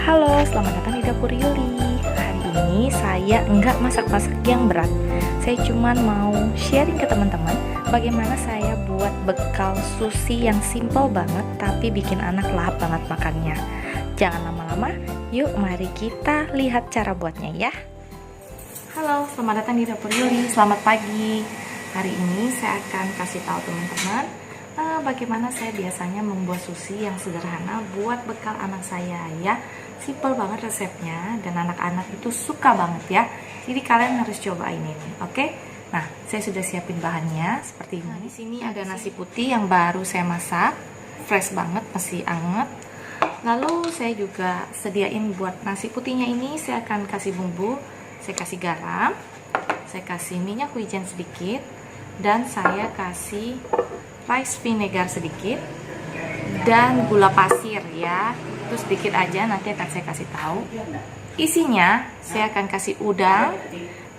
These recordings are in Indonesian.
Halo, selamat datang di Dapur Yuli. Hari ini saya nggak masak-masak yang berat. Saya cuman mau sharing ke teman-teman bagaimana saya buat bekal sushi yang simple banget tapi bikin anak lahap banget makannya. Jangan lama-lama, yuk mari kita lihat cara buatnya ya. Halo, selamat datang di Dapur Yuli. Selamat pagi. Hari ini saya akan kasih tahu teman-teman bagaimana saya biasanya membuat sushi yang sederhana buat bekal anak saya ya. Simple banget resepnya dan anak-anak itu suka banget ya. Jadi kalian harus cobain ini, oke? Nah, saya sudah siapin bahannya seperti ini. Nah, di sini ada nasi putih yang baru saya masak, fresh banget, masih anget. Lalu saya juga sediain buat nasi putihnya ini saya akan kasih bumbu, saya kasih garam, saya kasih minyak wijen sedikit, dan saya kasih rice vinegar sedikit dan gula pasir ya, itu sedikit aja, nanti akan saya kasih tahu. Isinya saya akan kasih udang,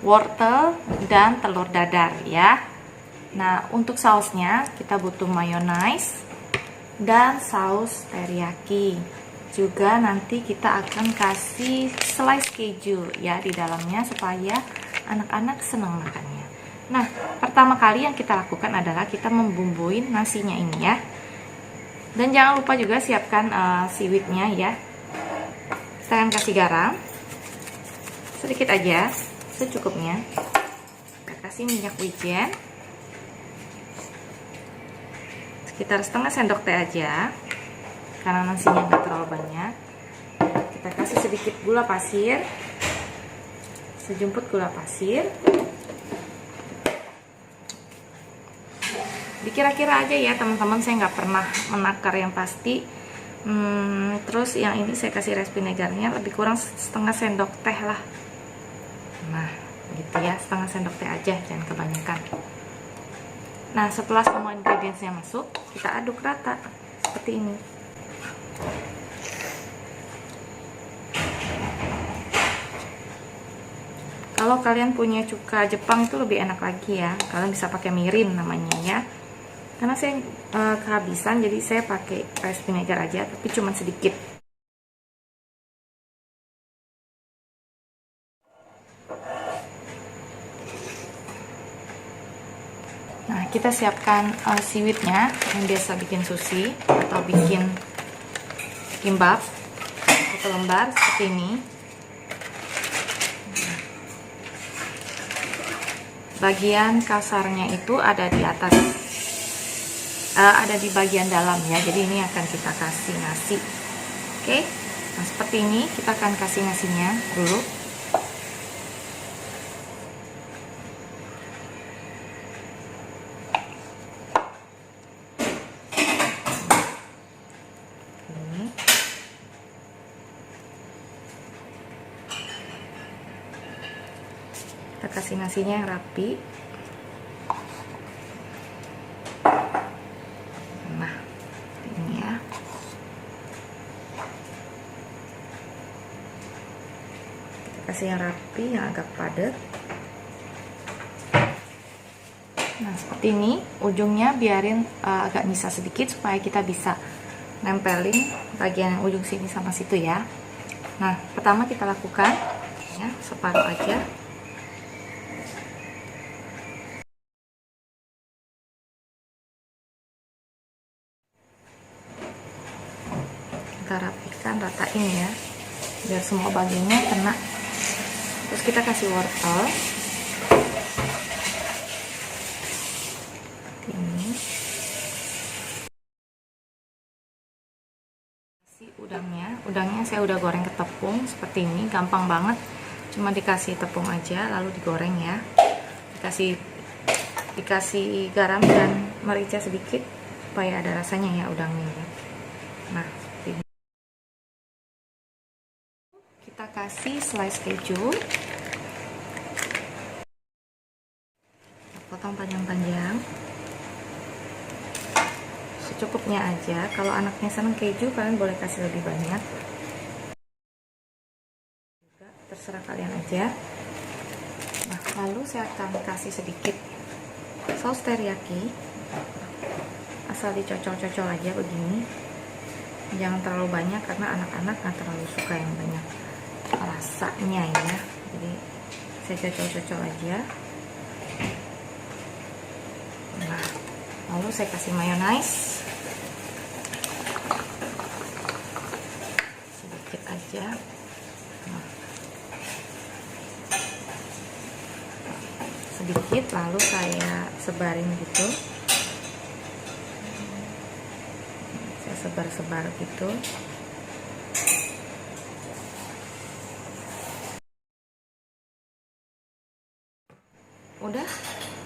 wortel, dan telur dadar ya. Nah, untuk sausnya kita butuh mayonnaise dan saus teriyaki. Juga nanti kita akan kasih slice keju ya di dalamnya supaya anak-anak senang makannya. Nah, pertama kali yang kita lakukan adalah kita membumbuin nasinya ini ya. Dan jangan lupa juga siapkan seaweednya ya. Kita akan kasih garam sedikit aja, secukupnya. Kita kasih minyak wijen sekitar setengah sendok teh aja, karena nasinya nggak terlalu banyak. Kita kasih sedikit gula pasir, sejumput gula pasir. Dikira-kira aja ya teman-teman, saya nggak pernah menakar yang pasti. Terus yang ini saya kasih rice vinegarnya lebih kurang setengah sendok teh lah. Nah gitu ya, setengah sendok teh aja, jangan kebanyakan. Nah, setelah semua ingredientsnya masuk, kita aduk rata seperti ini. Kalau kalian punya cuka Jepang itu lebih enak lagi ya, kalian bisa pakai mirin namanya ya. Karena saya kehabisan, jadi saya pakai rice vinegar aja, tapi cuma sedikit. Nah, kita siapkan seaweednya yang biasa bikin sushi atau bikin kimbap atau lembar seperti ini. Bagian kasarnya itu ada di atas, ada di bagian dalam ya, jadi ini akan kita kasih nasi. Oke, nah seperti ini kita akan kasih nasinya dulu. Ini kita kasih nasinya yang rapi. Kasih yang rapi, yang agak padat. Nah seperti ini, ujungnya biarin agak nyisa sedikit supaya kita bisa nempelin bagian ujung sini sama situ ya. Nah pertama kita lakukan ya, separuh aja. Kita rapikan, ratain ya, biar semua bagiannya kena. Terus kita kasih wortel ini, kasih udangnya saya udah goreng ke tepung seperti ini, gampang banget, cuma dikasih tepung aja lalu digoreng ya. Dikasih garam dan merica sedikit supaya ada rasanya ya udangnya ya. Nah ini. Kita kasih slice keju, potong panjang-panjang, secukupnya aja. Kalau anaknya senang keju, kalian boleh kasih lebih banyak. Juga terserah kalian aja. Nah, lalu saya akan kasih sedikit saus teriyaki, asal dicocol-cocol aja begini. Jangan terlalu banyak karena anak-anak nggak terlalu suka yang banyak rasanya ya. Jadi saya cocok-cocok aja. Nah, lalu saya kasih mayonnaise sedikit aja. Nah, sedikit, lalu saya sebarin gitu. Saya sebar-sebar gitu. Udah,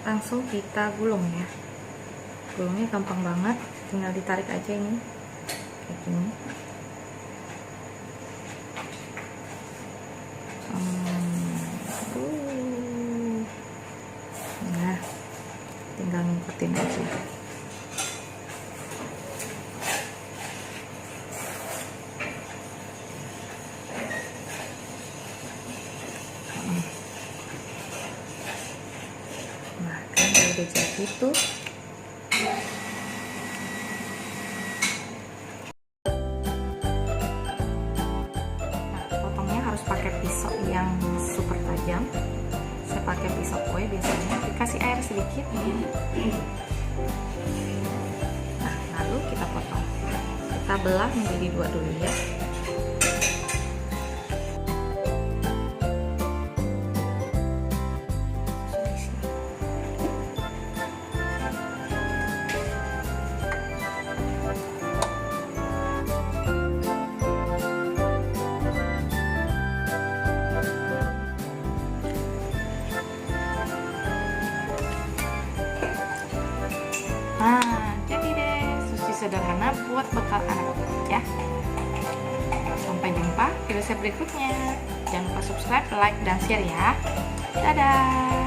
langsung kita gulung ya. Gulungnya gampang banget, tinggal ditarik aja ini kayak gini. Nah, tinggal ngikutin aja. Nah, kan udah jadi tuh. Nah, potongnya harus pakai pisau yang super tajam. Saya pakai pisau kue biasanya, dikasih air sedikit. Nah, lalu kita potong. Kita belah menjadi 2 dulu ya. Nah, jadi deh sushi sederhana buat bekal anak-anak ya. Sampai jumpa video saya berikutnya. Jangan lupa subscribe, like, dan share ya. Dadah.